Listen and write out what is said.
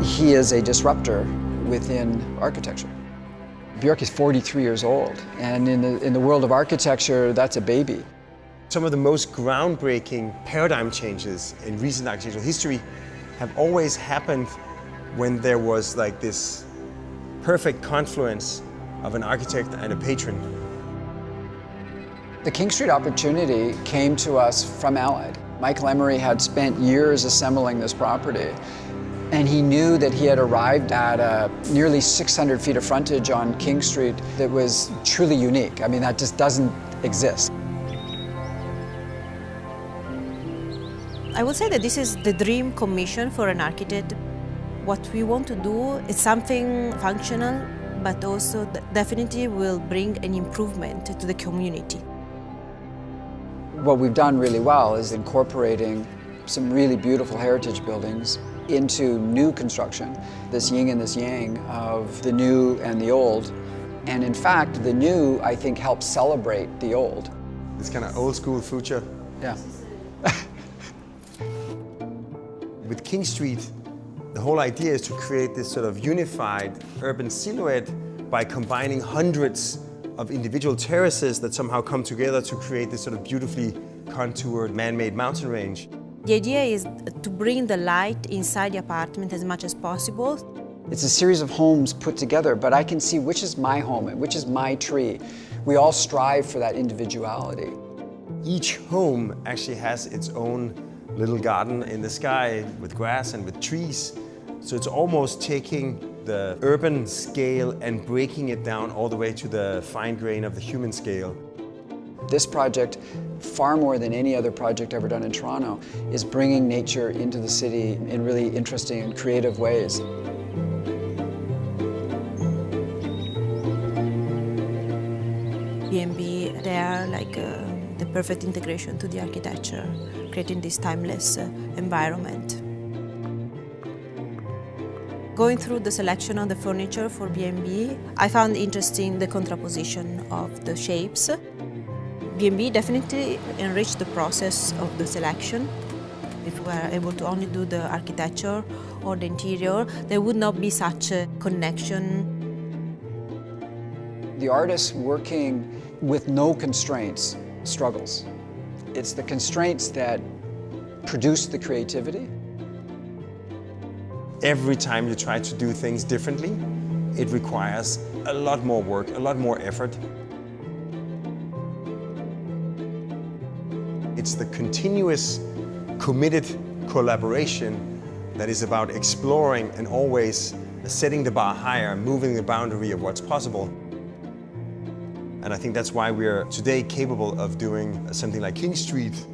He is a disruptor within architecture. Björk is 43 years old, and in the world of architecture, that's a baby. Some of the most groundbreaking paradigm changes in recent architectural history have always happened when there was like this perfect confluence of an architect and a patron. The King Street opportunity came to us from Allied. Michael Emery had spent years assembling this property, and he knew that he had arrived at nearly 600 feet of frontage on King Street that was truly unique. I mean, that just doesn't exist. I would say that this is the dream commission for an architect. What we want to do is something functional, but also definitely will bring an improvement to the community. What we've done really well is incorporating some really beautiful heritage buildings into new construction, this yin and this yang of the new and the old. And in fact, the new, I think, helps celebrate the old. This kind of old school future. Yeah. With King Street, the whole idea is to create this sort of unified urban silhouette by combining hundreds of individual terraces that somehow come together to create this sort of beautifully contoured man-made mountain range. The idea is to bring the light inside the apartment as much as possible. It's a series of homes put together, but I can see which is my home and which is my tree. We all strive for that individuality. Each home actually has its own little garden in the sky with grass and with trees. So it's almost taking the urban scale and breaking it down all the way to the fine grain of the human scale. This project, far more than any other project ever done in Toronto, is bringing nature into the city in really interesting and creative ways. B&B, they are like the perfect integration to the architecture, creating this timeless environment. Going through the selection of the furniture for B&B, I found interesting the contraposition of the shapes. B&B definitely enriched the process of the selection. If we were able to only do the architecture or the interior, there would not be such a connection. The artist working with no constraints struggles. It's the constraints that produce the creativity. Every time you try to do things differently, it requires a lot more work, a lot more effort. It's the continuous, committed collaboration that is about exploring and always setting the bar higher, moving the boundary of what's possible. And I think that's why we are today capable of doing something like King Street